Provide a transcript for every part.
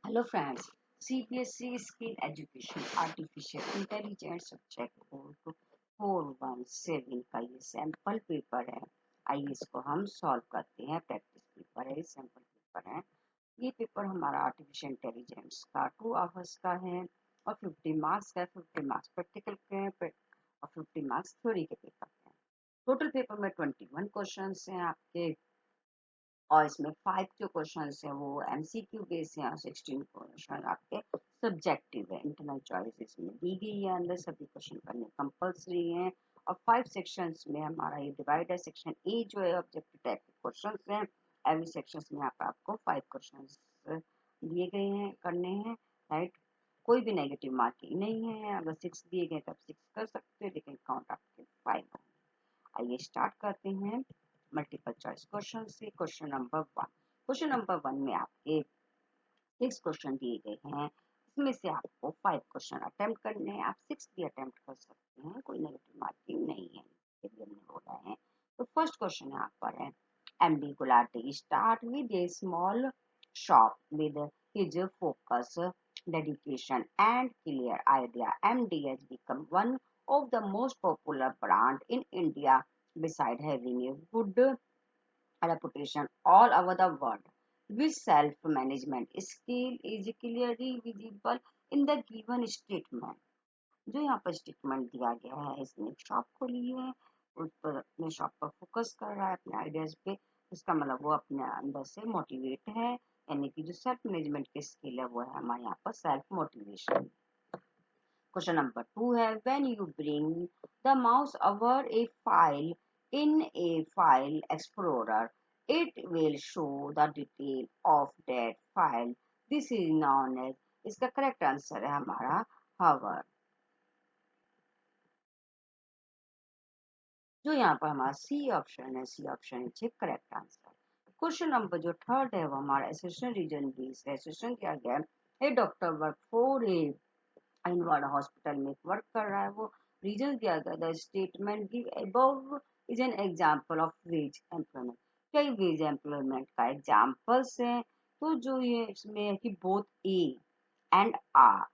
Hello friends, CBSE Skill Education Artificial Intelligence subject code 417 का ये sample paper है। आइए इसको हम सॉल्व करते हैं। प्रैक्टिस पेपर है, सैम्पल पेपर है। ये पेपर हमारा आर्टिफिशियल इंटेलिजेंस का 2 आवर्स का है और 50 मार्क्स का है। 50 मार्क्स प्रैक्टिकल के हैं और 50 मार्क्स थ्योरी के पेपर के हैं। टोटल पेपर में 21 क्वेश्चन हैं आपके, और इसमें 5 जो क्वेश्चन है वो एमसीक्यू बेस है और 16 क्वेश्चन आपके सब्जेक्टिव है। इंटरनल चॉइस इसमें दी गई है, अंदर सभी क्वेश्चन करने कंपल्सरी है। और 5 सेक्शंस में हमारा ये डिवाइड है। सेक्शन ए जो है ऑब्जेक्टिव टाइप के क्वेश्चन हैं। एवरी सेक्शंस में आपको 5 क्वेश्चन दिए गए हैं, करने हैं, राइट। कोई भी नेगेटिव मार्किंग नहीं है। अगर 6 दिए गए तब 6 कर सकते हो, लेकिन काउंट आपके 5 होंगे। आइए स्टार्ट करते हैं मल्टीपल चॉइस क्वेश्चन से। क्वेश्चन नंबर 1 में आपके 6 क्वेश्चन दिए गए हैं। इसमें से आपको 5 क्वेश्चन अटेम्प्ट करने हैं। आप 6 भी अटेम्प्ट कर सकते हैं, कोई नेगेटिव मार्किंग नहीं है, ये भी हमने बोला है। तो फर्स्ट क्वेश्चन यहाँ पर है, MD Gulati start with A small shop with his focus, dedication and clear idea. MD has become one of the most popular brand in India, beside having a good reputation all over the world. Which self-management skill is clearly visible in the given statement? जो यहाँ पर statement दिया गया है, इसने एक shop खोली है, उस पर अपने शॉप पर फोकस कर रहा है, अपने आइडियाज पे। इसका मतलब वो अपने अंदर से मोटिवेट है, यानी कि जो सेल्फ मैनेजमेंट की स्किल है वो है हमारे यहाँ पर सेल्फ मोटिवेशन। क्वेश्चन नंबर 2 है, when you bring the mouse over a file in a file explorer, it will show the detail of that file. This is known as, इसका correct answer है हमारा हावर। जो यहाँ पर हमारा सी ऑप्शन है, C option is correct answer. Question number जो third है वो हमारा एसेशन रीजन बेस्ड है। एसेशन क्या गया है, a doctor work for a inward hospital में वर्क कर रहा है, वो रीजन दिया गया। The statement give above is an example of wage employment. कई वेज एम्प्लॉयमेंट का एग्जांपल्स हैं। तो जो ये इसमें है कि बोथ ए एंड आर,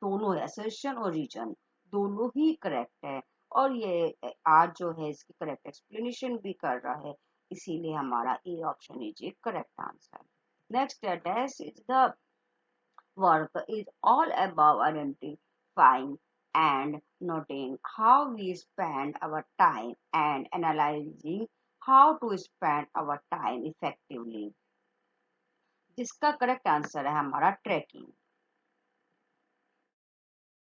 दोनों है, असर्शन और रीजन दोनों ही करेक्ट है। और ये आर जो है इसकी करेक्ट एक्सप्लेनेशन भी कर रहा है, इसीलिए हमारा A option is a correct answer. Next है, dash is the work is all about identifying and noting how we spend our time and analyzing how to spend our time effectively, जिसका correct answer है हमारा trekking.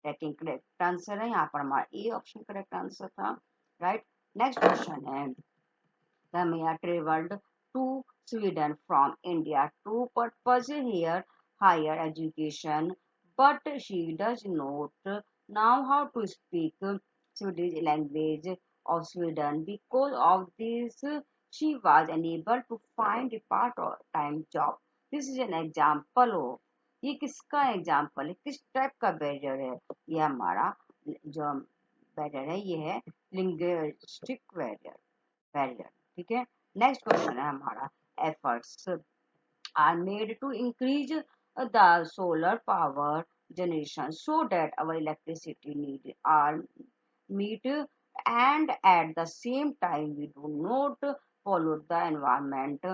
Trekking correct answer है, यहाँ पर हमारा A option correct answer था, right. Next question है, Ramya traveled to Sweden from India to pursue here higher education, but she does not know how to speak Swedish language of Sweden. Because of this, she was unable to find a part-time job. This is an example of, ये किसका example है, किस type का barrier है? ये हमारा जो barrier है ये है लिंग्विस्टिक बैरियर, ठीक है। नेक्स्ट क्वेश्चन है हमारा, efforts are made to increase the solar power generation so that our electricity need are meet, and at the same time we do not pollute the environment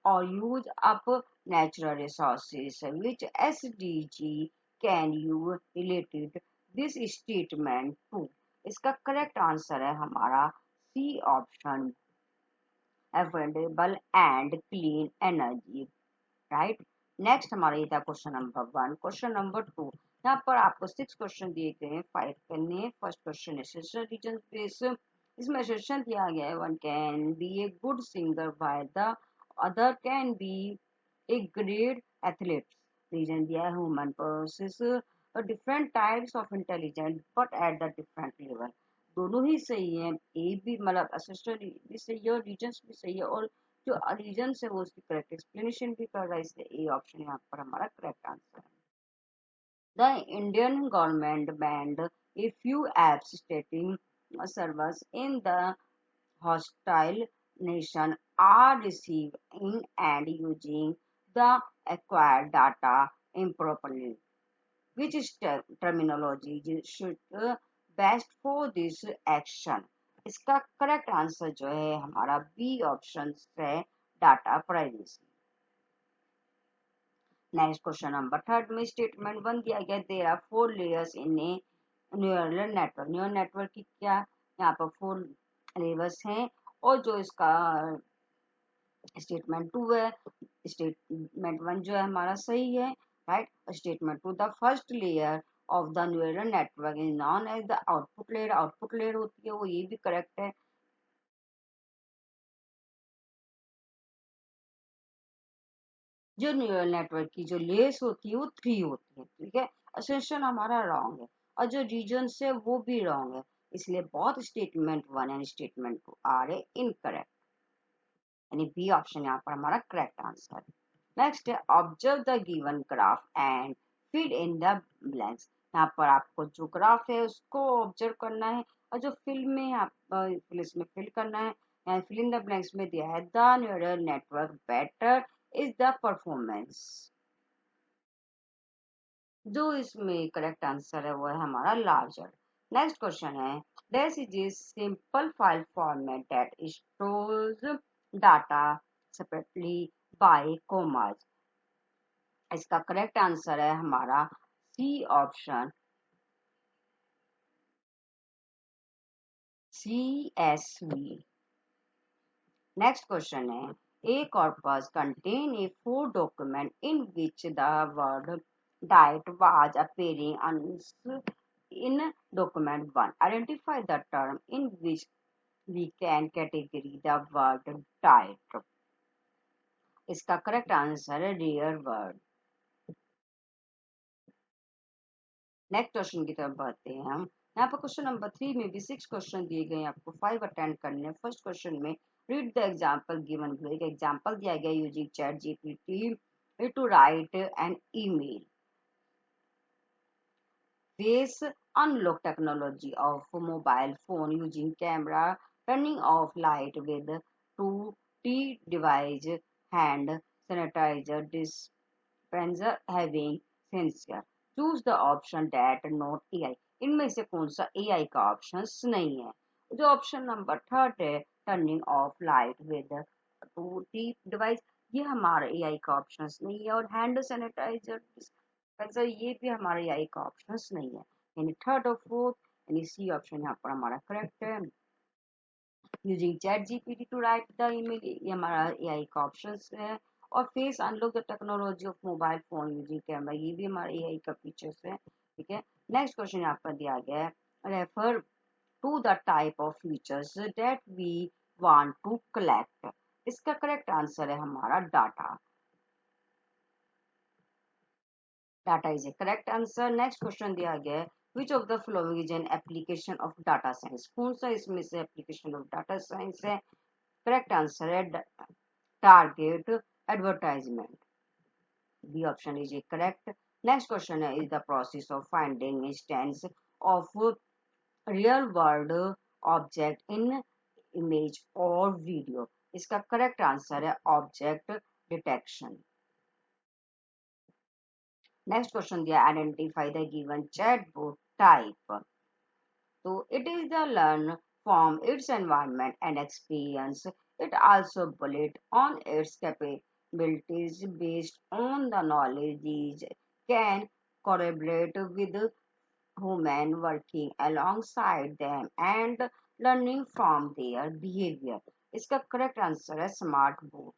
or use up natural resources. Which SDG can you related this statement to? इसका correct answer है हमारा C option, affordable and clean energy, right. Next हमारा ये था question number 1। Question number 2, यहाँ पर आपको 6 question दिए गए हैं, 5 करने हैं। फर्स्ट क्वेश्चन है सोशल रीजन बेस। इसमें सेशन दिया गया है, one can be a good singer by the other can be a great athlete. Reason दिया है, human process different types of intelligence but at the different level. दोनों ही सही है, ए भी मतलब असिस्टेंट भी सही है और रीजन्स भी सही है, और जो रीजन है वो उसकी करेक्ट एक्सप्लेनेशन भी कर रहा है, इसलिए ए ऑप्शन यहाँ पर हमारा करेक्ट आंसर है। The Indian government banned a few apps stating servers in the hostile nation are receiving and using the acquired data improperly. Which is terminology should best for this action? इसका correct answer जो है हमारा B option है, data privacy. Next question number third में statement one दिया गया, there are 4 layers in a neural network. Neural network की क्या यहाँ पर 4 लेयर्स हैं, और जो इसका स्टेटमेंट टू है, स्टेटमेंट वन जो है हमारा सही है, right. Statement two, the first layer of the neural network is known as the output layer. Output layer होती है वो, ये भी करेक्ट है। जो न्यूरल नेटवर्क की जो लेयर्स होती है वो 3 होती है, ठीक है। असेंशन हमारा रॉन्ग है, और जो रीजन है वो भी रॉन्ग है, इसलिए बहुत statement one and statement two are a incorrect, यानी बी ऑप्शन यहाँ पर हमारा करेक्ट आंसर है। नेक्स्ट है, observe the given graph and fill in the blanks. यहाँ पर आपको जो ग्राफ है उसको ऑब्जर्व करना है, और जो फिल में आप इसमें फिल करना है, यहाँ फिल इन द ब्लैंक्स में दिया है the neural network better is the performance. जो इसमें करेक्ट आंसर है वो है हमारा लार्जर। नेक्स्ट क्वेश्चन है, this is a simple file format that stores data separately by commas. इसका करेक्ट आंसर है हमारा C option, CSV। Next question है, a corpus contain a 4 document in which the word diet was appearing in document 1. Identify the term in which we can category the word diet. इसका correct answer है rare word. Next question की तरफ बढ़ते हैं हम। यहाँ पर question number 3 में भी 6 क्वेश्चन दिए गए हैं, आपको 5 अटेंड करने हैं। फर्स्ट क्वेश्चन में, read the example given below. एक एग्जांपल दिया गया, using ChatGPT to write an email. Face unlock technology of mobile phone using camera, turning off light with 2T device, hand sanitizer dispenser having sensor. Choose the option that not AI. इनमें से कौन सा AI का option नहीं है? जो option number third है, turning of light with 2T device, ये हमारा AI का ऑप्शन नहीं है। और हैंड सैनिटाइजर आंसर, ये भी हमारे आई का ऑप्शन नहीं है, यानी थर्ड और फोर्थ, यानी सी ऑप्शन यहाँ पर हमारा करेक्ट है। Using ChatGPT to write the email, ये हमारा एआई का ऑप्शन है। और face unlock the technology of mobile phone using camera, ये भी हमारा एआई का फीचर्स है, ठीक है। नेक्स्ट क्वेश्चन यहाँ पर दिया गया है, refer to the type of features that we want to collect. इसका करेक्ट आंसर है हमारा data. Data is a correct answer. Next question दिया गया है, which of the following is an application of data science. कौन सा इसमें से एप्लीकेशन ऑफ डाटा साइंस है? करेक्ट आंसर है target advertisement, B option is a correct. Next question है, is the process of finding instance of real world object in image और video. इसका correct answer है ऑब्जेक्ट डिटेक्शन। नेक्स्ट क्वेश्चन दिया, identify the given chatbot type. तो it is the learn from its environment and experience. It also built on its capabilities based on the knowledge these can collaborate with human working alongside them and learning from their behavior. इसका correct answer है smart board.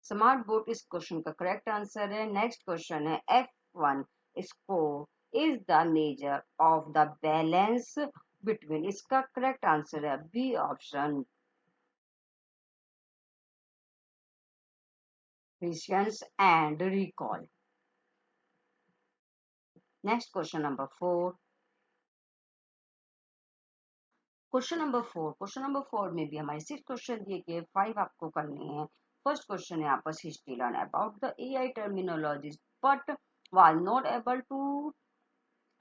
Smart board इस question का correct answer है। Next question है, F1 score is the measure of the balance between. इसका correct answer है B option, patience and recall. Next question number 4। Question number 4 में भी हमारे 6 क्वेश्चन दिए गए, 5 आपको करने हैं। फर्स्ट क्वेश्चन है आपस history, learn about the AI terminologies but was not able to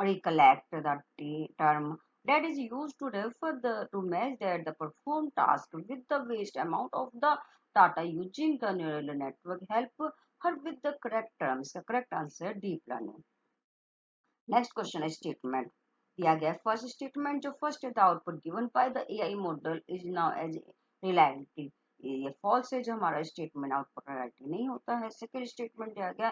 recollect the term that is used to refer the to match that the performed task with the waste amount of the data using the neural network help her with the correct terms. The correct answer deep learning. Next question है statement दिया गया first statement जो first है the output given by the AI model is known as reality ये false है जो हमारा statement output reality नहीं होता है सेकंड स्टेटमेंट दिया गया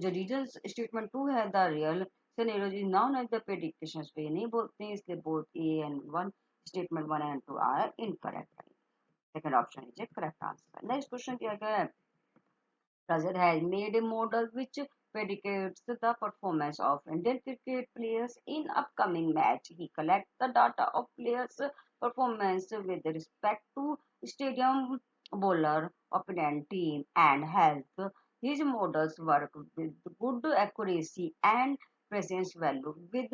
जो रीजन स्टेटमेंट टू है the real scenario is known as the predictions पे नहीं बोलते हैं इसलिए both A and one statement one and two are incorrect second option is correct answer next question दिया गया है Brazil has made a model which predicates the performance of Indian cricket players in upcoming match. He collects the data of players' performance with respect to stadium, bowler, opponent team, and health. His models work with good accuracy and presence value. With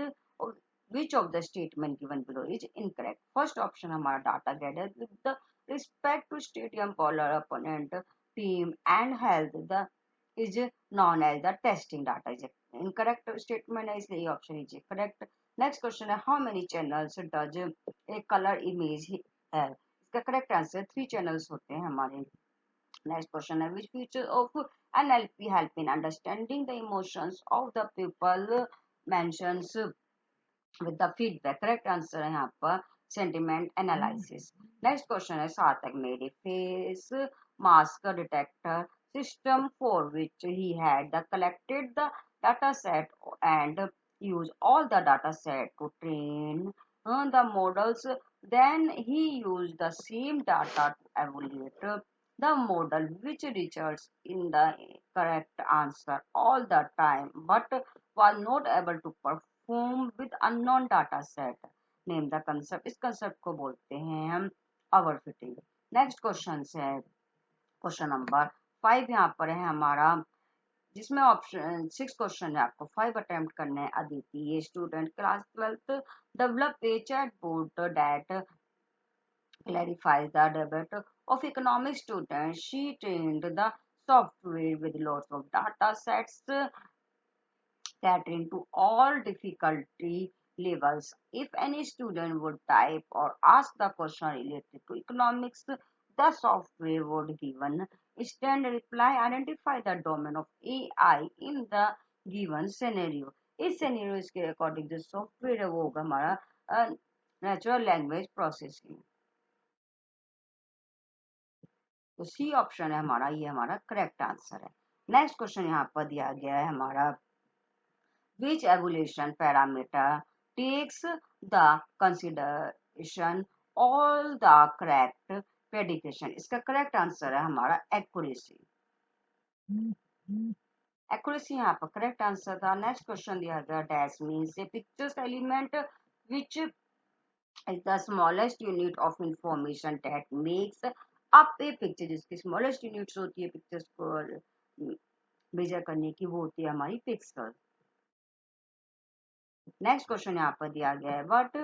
which of the statement given below is incorrect? First option हमारा data gathered with the respect to stadium, bowler, opponent team and health the is known as the testing data is incorrect statement है इसलिए ये option is correct next question है how many channels does a color image have इसका correct answer 3 channels होते हैं हमारे next question है which feature of NLP help in understanding the emotions of the people mentions with the feedback correct answer है यहाँ पर sentiment analysis next question है सार्थक made a face mask detector system for which he had collected the data set and used all the data set to train the models then he used the same data to evaluate the model which results in the correct answer all the time but was not able to perform with unknown data set name the concept इस concept को बोलते हैं हम overfitting next question है question number 5 यहाँ पर है हमारा जिसमें ऑप्शन 6 क्वेश्चन है आपको 5 अटेम्प्ट करने हैं अदिति ये student class 12th develop a chatbot that clarifies the debate of economic students she trained the software with lots of data sets catering to all difficulty levels. If any student would type or ask the question related to economics, the software would given instant reply, identify the domain of AI in the given scenario. इस scenario के according जो software है वो होगा हमारा natural language processing. तो सी option है हमारा ये हमारा करेक्ट आंसर है नेक्स्ट क्वेश्चन यहाँ पर दिया गया है हमारा which evaluation parameter takes the consideration all the correct prediction इसका करेक्ट आंसर है हमारा accuracy accuracy यहाँ पर करेक्ट आंसर था नेक्स्ट क्वेश्चन दिया गया dash means a pictures element which is the smallest unit of information that makes up a picture जिसकी smallest units होती है pictures को मेजर करने की वो होती है हमारी पिक्सल नेक्स्ट क्वेश्चन यहाँ पर दिया गया है what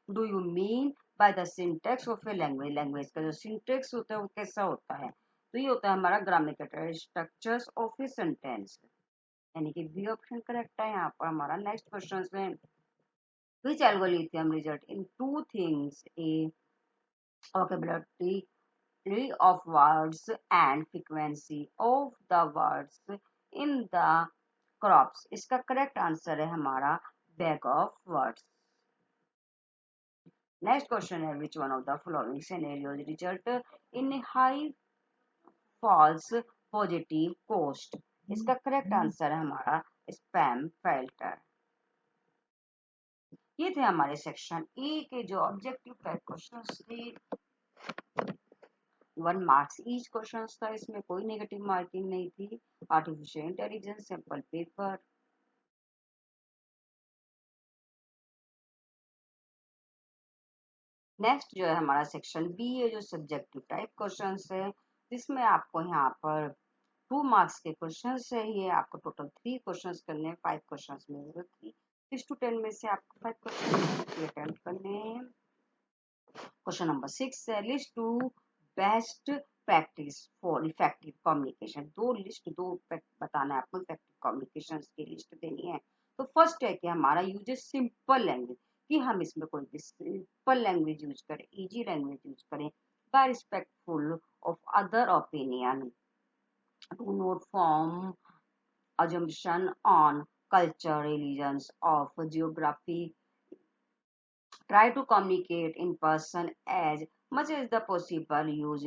do you mean by the syntax of a language language का जो सिंटेक्स होता है वो कैसा होता है तो ये होता है हमारा grammatical structures of a sentence यानी कि बी ऑप्शन करेक्ट है यहाँ पर हमारा नेक्स्ट क्वेश्चन है which algorithm result in two things a vocabulary of words and frequency of the words in the crops इसका करेक्ट आंसर है हमारा bag of words next question है which one of the following scenarios result in a high false positive cost इसका correct answer है हमारा spam filter ये थे हमारे सेक्शन ए के जो ऑब्जेक्टिव टाइप क्वेश्चंस थे 1 मार्क्स ईच क्वेश्चन था इसमें कोई नेगेटिव मार्किंग नहीं थी artificial intelligence simple paper next जो है हमारा सेक्शन बी है जो सब्जेक्टिव टाइप क्वेश्चंस है जिसमें आपको यहाँ पर 2 मार्क्स के क्वेश्चंस है ये आपको टोटल 3 क्वेश्चंस करने हैं 5 क्वेश्चंस में जरूरत थी 6 to 10 में से आपको 5 क्वेश्चन अटेम्प्ट करने हैं क्वेश्चन नंबर 6 है list two best practice for effective communication दो लिस्ट दो बताना है आपको इफेक्टिव कम्युनिकेशन की लिस्ट देनी है तो फर्स्ट है कि हमारा यूज सिंपल लैंग्वेज कि हम इसमें कोई भी सिंपल लैंग्वेज यूज करें इजी लैंग्वेज यूज करें Be respectful of other opinion. Do not form assumption on culture, religions, of geography. Try to communicate in person as much as the possible. Use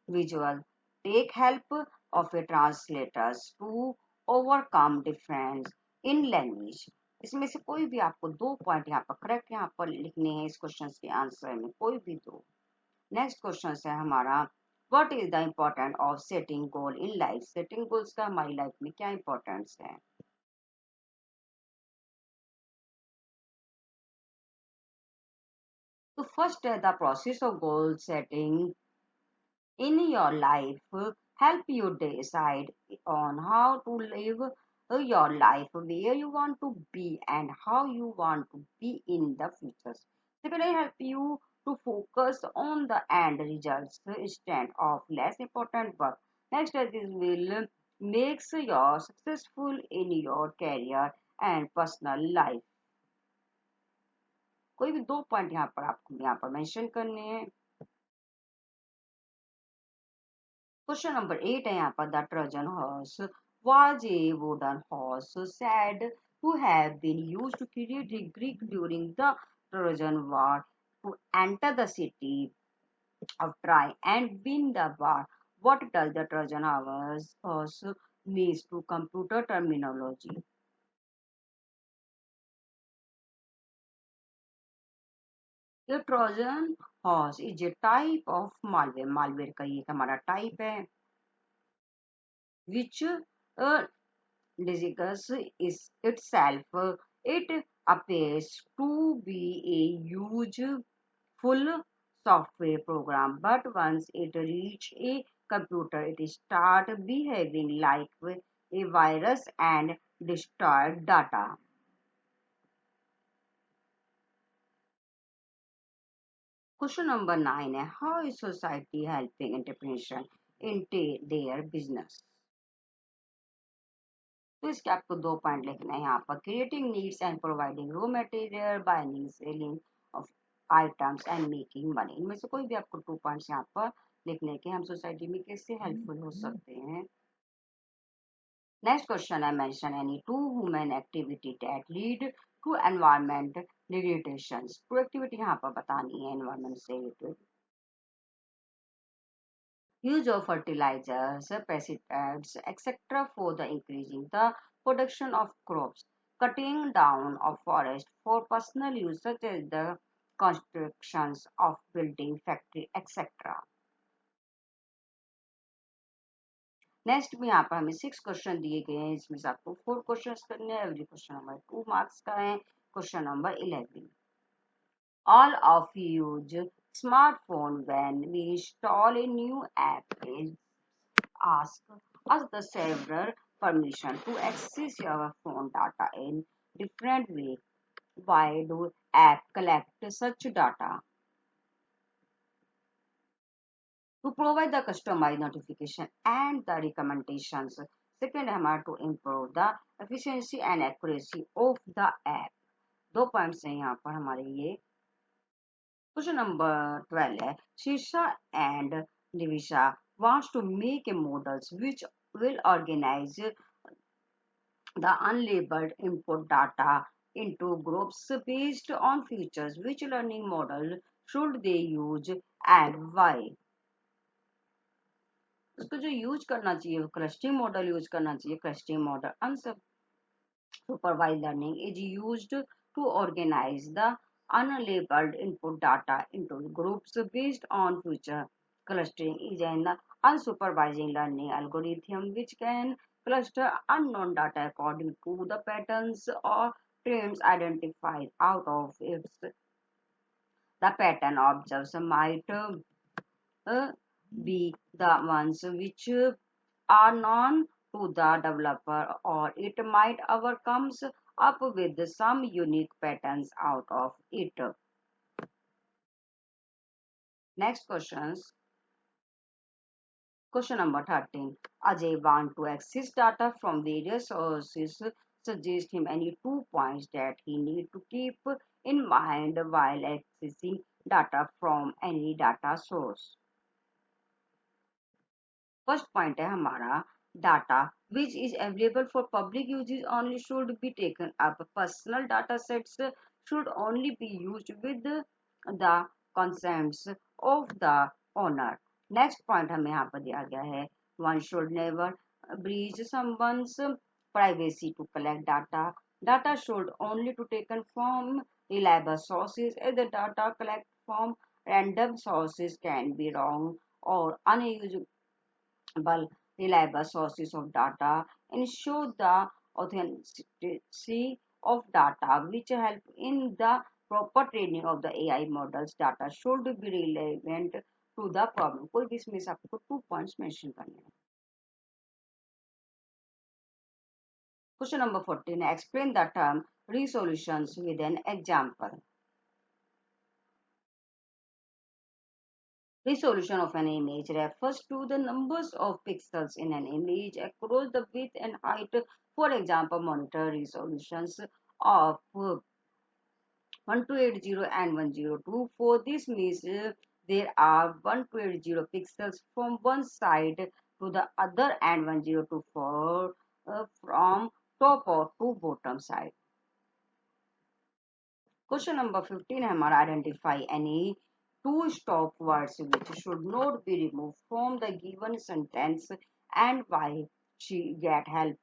visual. Take help of a translators to overcome difference in language. इसमें से कोई भी आपको दो point यहाँ पर correct यहाँ पर लिखने हैं इस क्वेश्चन के आंसर में कोई भी दो. नेक्स्ट क्वेश्चन है हमारा what is the important of setting goal in life. Setting goals का हमारी लाइफ में क्या इंपॉर्टेंस है. तो फर्स्ट है the process of goal setting in your life help you decide on how to live your life, where you want to be and how you want to be in the future. Secondly, help you to focus on the end results instead of less important work. Next, this will makes you successful in your career and personal life. कोई भी दो point यहाँ पर आपको यहाँ पर mention करने हैं. Question number 8 है यहाँ पर the Trojan horse was a wooden horse said to have been used to create the Greek during the Trojan War to enter the city of Troy and win the war. What does the Trojan horse means to computer terminology? The Trojan horse is a type of malware. Malware का ये हमारा type है which disguises is itself. It appears to be a useful software program, but once it reaches a computer, it starts behaving like a virus and destroy data. Question number 9 है how is society helping entrepreneurs in their business? तो इसके आपको दो point लिखना है यहाँ पर creating needs and providing raw material buying selling of items and making money. इनमें से कोई भी आपको टू पॉइंट्स यहाँ पर लिखने के हम सोसाइटी में कैसे हेल्पफुल हो सकते हैं. नेक्स्ट क्वेश्चन है mention any two human activity that lead to environment degradations. Two activity यहाँ पर बतानी है एनवायरमेंट से related. Use of fertilizers, pesticides, etc. for the increasing the production of crops, cutting down of forest for personal use such as the constructions of building, factory, etc. Next में यहाँ पर हमें 6 question दिए गए हैं इसमें से आपको 4 क्वेश्चन करने हैं एवरी क्वेश्चन नंबर 2 मार्क्स का है. Question number 11 all of you use smartphone when we install a new app ask us the server permission to access your phone data in different way. Why do app collect such data? To provide the customized notification and the recommendations. Second हमारा to improve the efficiency and accuracy of the app. दो points हैं यहाँ पर हमारे ये. Question number 12 है शीर्षा and निविशा wants to make a models which will organize the unlabeled input data into groups based on features. Which learning model should they use and why? उसको जो use करना चाहिए वो क्लस्टरिंग मॉडल यूज करना चाहिए. Clustering model unsupervised learning is used to organize the unlabeled input data into groups based on feature. Clustering is an unsupervised learning algorithm which can cluster unknown data according to the patterns or trends identified out of its. The pattern observed might uh, be the ones which are known to the developer, or it might ever comes up with some unique patterns out of it. Next questions. Question number 13. Ajay want to access data from various sources. Suggest him any 2 points that he need to keep in mind while accessing data from any data source. First point है हमारा data which is available for public uses only should be taken up. Personal data sets should only be used with the consents of the owner. Next point हमें यहाँ पर दिया गया है one should never breach someone's privacy to collect data. Data should only to taken from reliable sources, as the data collect from random sources can be wrong or unused reliable sources of data, ensure the authenticity of data, which help in the proper training of the AI models. Data should be relevant to the problem. कोई भी इसमें से आपको 2 points mention करने हैं. Question number 14. Explain the term resolutions with an example. Resolution of an image refers to the numbers of pixels in an image across the width and height. For example, monitor resolutions of 1280 and 1024. This means there are 1280 pixels from one side to the other and 1024 from top or to bottom side. Question number 15 है हमारा identify any two stop words which should not be removed from the given sentence and why she get help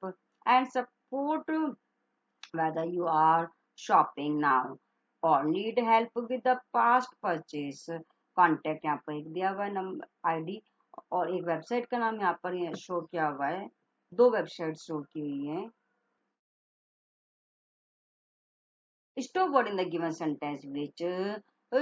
and support whether you are shopping now or need help with the past purchase. Contact यहाँ पर एक दिया हुआ है number ID और एक website का नाम यहाँ पर शो किया हुआ है. दो वेबसाइट शो की हुई हैं. Stop word in the given sentence which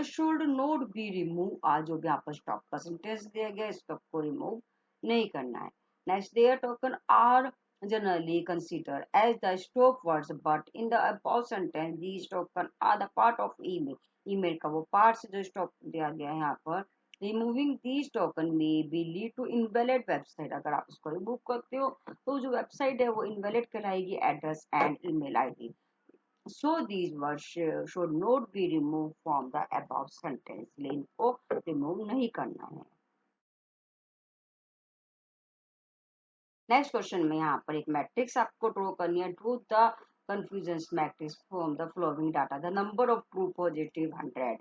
should not be removed. आज जो भी यहाँ पर stop का sentence दिया गया stop को remove नहीं करना है. Next, their token are generally considered as the stop words, but in the above sentence these token are the part of email. email का वो parts जो stop दिया गया है यहाँ पर. Removing these token may be lead to invalid website. अगर आप इसको remove करते हो तो जो website है वो invalid कहलाएगी address and email ID. So these words should not be removed from the above sentence. इसलिए इनको remove नहीं करना है. नेक्स्ट क्वेश्चन में यहाँ पर एक मैट्रिक्स आपको ड्रॉ करनी है. Draw the confusion matrix from the flowing data. The number of true positive 100.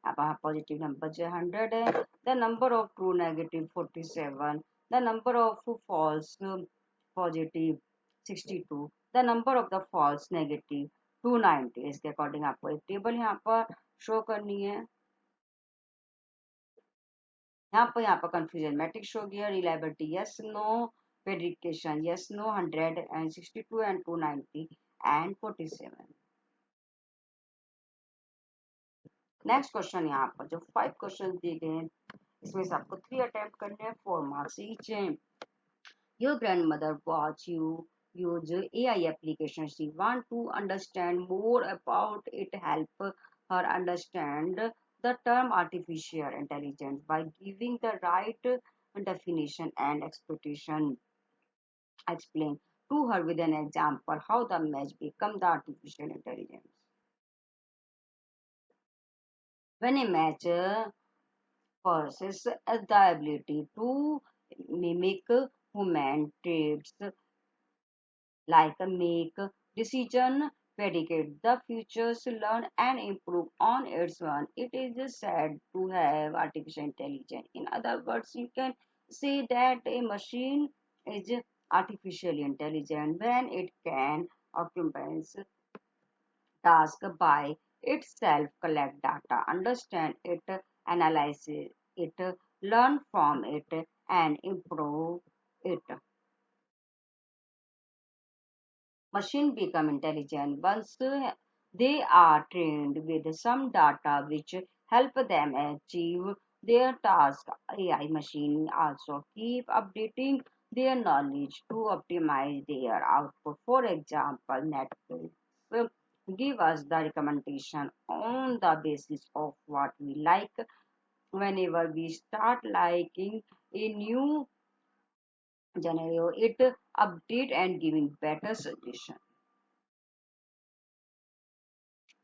अब यहाँ पॉजिटिव नंबर जो 100 है. The number of true negative 47. The number of false positive 62. The number of the false negative 290. इसके according आपको एक table यहाँ पर show करनी है. यहाँ पर कंफ्यूजन मैट्रिक्स शो किया. Reliability yes no, verification yes no 100 and 62 and 290 and 47. Next question यहाँ पर जो 5 क्वेश्चन दिए गए हैं इसमें से आपको 3 अटेम्प्ट करने हैं. 4 मार्क्स ईच है. Your grand mother watch you use AI application. She want to understand more about it. Help her understand the term artificial intelligence by giving the right definition and expectation. Explain to her with an example how the match become the artificial intelligence. When a match possesses the ability to mimic human traits like make decision, predicate the futures, learn and improve on its own, it is said to have artificial intelligence. In other words, you can say that a machine is artificially intelligent when it can occupy task by itself, collect data, understand it, analyze it, learn from it, and improve it. Machine become intelligent once they are trained with some data which help them achieve their task. AI machine also keep updating their knowledge to optimize their output. For example, Netflix give us the recommendation on the basis of what we like. Whenever we start liking a new scenario, it update and giving better suggestion.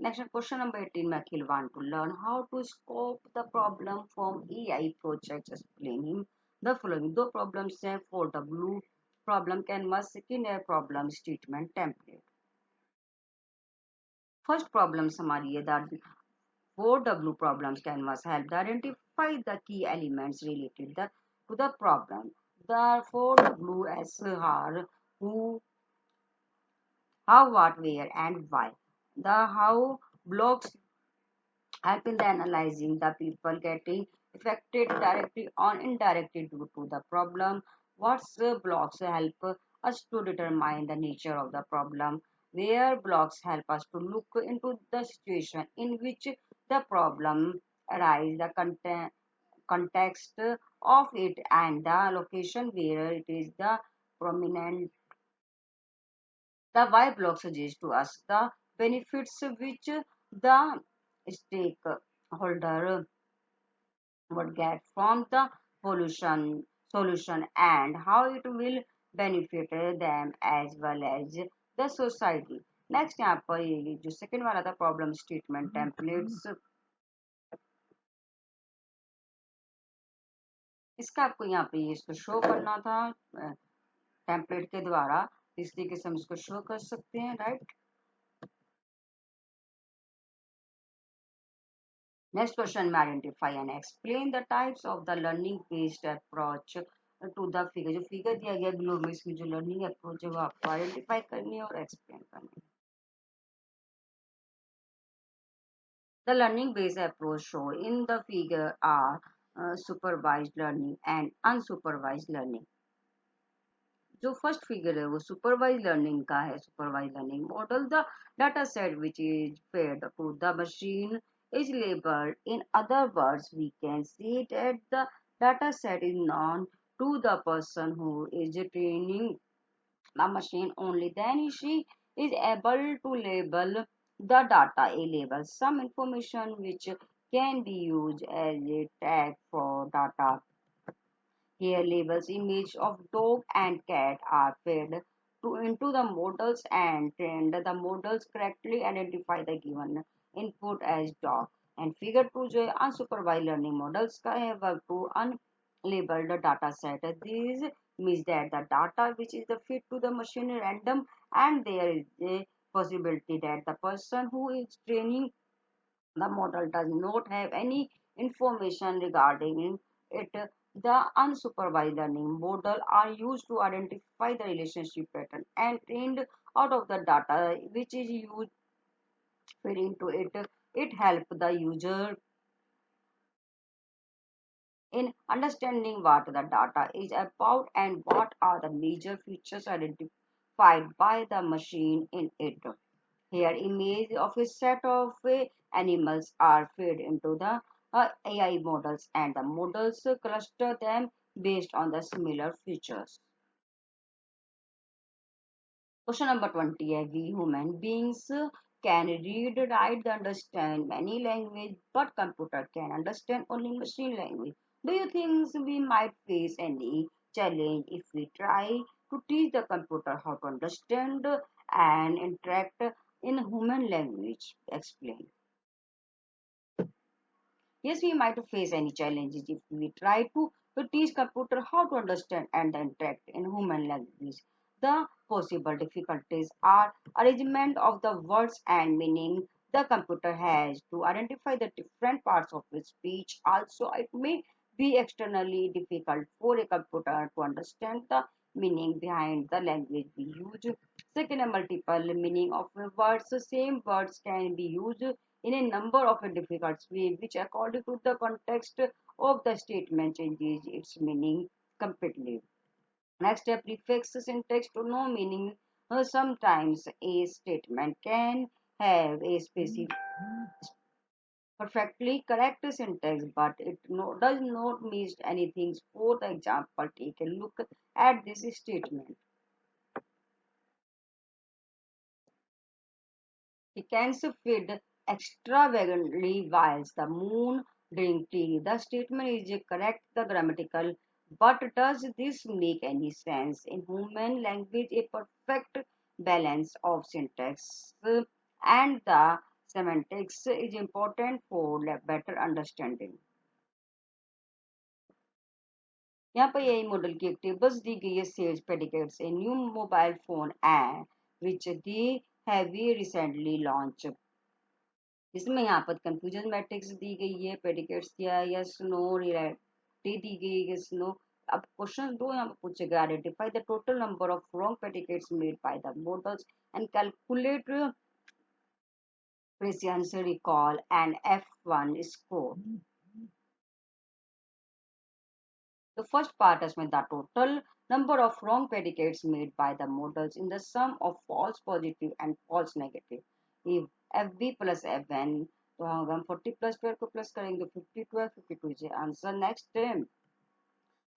Next question number 18, Makhil want to learn how to scope the problem from AI project. Explain him the following. दो problems हैं 4W problem canvas, second है problem statement template. First problems हमारी है that 4W problems canvas help to identify the key elements related to the problem. The 4W are who, how, what, where, and why. The how blocks help in the analyzing the people getting affected directly or indirectly due to the problem. What's blocks help us to determine the nature of the problem. Where blocks help us to look into the situation in which the problem arise, the context of it, and the location where it is the prominent. The why block suggests to us the benefits which the stakeholder would get from the solution and how it will benefit them as well as the society. Next यहाँ पर ये जो second वाला था problem statement templates, इसका आपको यहाँ पे ये इसको शो करना था टेम्पलेट के द्वारा, इस तरीके से हम इसको शो कर सकते हैं, right. Next question, identify and explain the types of the learning based approach to the figure. जो फिगर दिया गया ग्लो में, इसमें जो लर्निंग अप्रोच है वो आपको आइडेंटिफाई करनी है और एक्सप्लेन करनी है. The learning based approach shown in the figure are supervised learning and unsupervised learning. जो फर्स्ट फिगर है वो सुपरवाइज लर्निंग का है. Supervise learning model the data set which is fed to the machine is labeled. In other words, we can say that the data set is known to the person who is training the machine. Only then she is able to label the data. A label some information which can be used as a tag for data. Here, labels image of dog and cat are fed into the models and trained. The models correctly identify the given input as dog. And figure 2 जो है unsupervised learning models का है work to unlabeled data set. This means that the data which is the fit to the machine is random and there is a possibility that the person who is training the model does not have any information regarding it. The unsupervised learning model are used to identify the relationship pattern and trained out of the data which is used fed into it. It helps the user in understanding what the data is about and what are the major features identified by the machine in it. Here, image of a set of animals are fed into the AI models, and the models cluster them based on the similar features. Question number 20 है, we human beings can read, write, understand many language, but computer can understand only machine language. Do you think we might face any challenge if we try to teach the computer how to understand and interact in human language? Explain. Yes, we might face any challenges if we try to teach computer how to understand and interact in human language. The possible difficulties are arrangement of the words and meaning. The computer has to identify the different parts of the speech. Also, it may be externally difficult for a computer to understand the meaning behind the language we use. Second, a multiple meaning of words. The same words can be used in a number of a difficult ways, which according to the context of the statement changes its meaning completely. Next, a prefix syntax to no meaning. Sometimes a statement can have a specific perfectly correct syntax, but it does not mean anything. For the example, take a look at this statement. He can feed extravagantly whilst the moon drink tea. The statement is correct, the grammatical, but does this make any sense? In human language, a perfect balance of syntax and the semantics is important for better understanding. यहाँ पर यही model की एक tables दी गई है sales predicates a new mobile phone and which the heavy recently launch. इसमें यहाँ पर कंफ्यूजन मैट्रिक्स दी गई है, प्रेडिकेट्स दिया है यस नो, रियलिटी दी गई है यस नो. अब क्वेश्चन दो यहाँ पर पूछेगा identify the total number of wrong predicates made by the models and calculate precedence recall and F1 score. The first part is with the total number of wrong predicates made by the models in the sum of false positive and false negative. If FB plus FN, तो हम 40 plus 12 को plus करेंगे तो 52 52 है answer. Next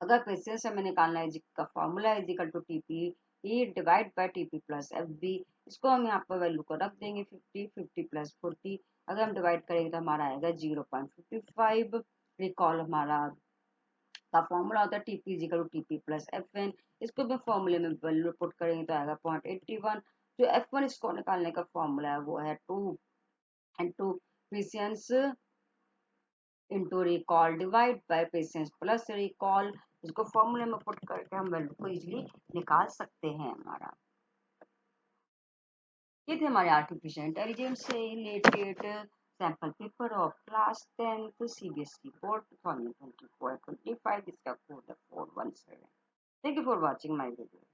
अगर patience हमें निकालना है का formula is equal to TP E divide by TP plus F B. इसको हम यहाँ पर वैल्यू को रख देंगे 50 50 प्लस 40. अगर हम डिवाइड करेंगे तो हमारा आएगा 0.55. रिकॉल हमारा का फॉर्मूला होता है TP is equal to TP plus F N. इसको भी फॉर्मूले में वैल्यू पुट करेंगे तो आएगा 0.81. जो F1 इसको निकालने का फॉर्मूला है वो है 2 patience into recall divide by patience plus recall. इसको फॉर्मूले में पुट करके हम वैल्यू को इजीली निकाल सकते हैं. हमारा ये थे हमारे आर्टिफिशियल इंटेलिजेंस से related sample paper of class 10th CBSE board 2024-25. इसका कोड है 417. Thank you for watching my video.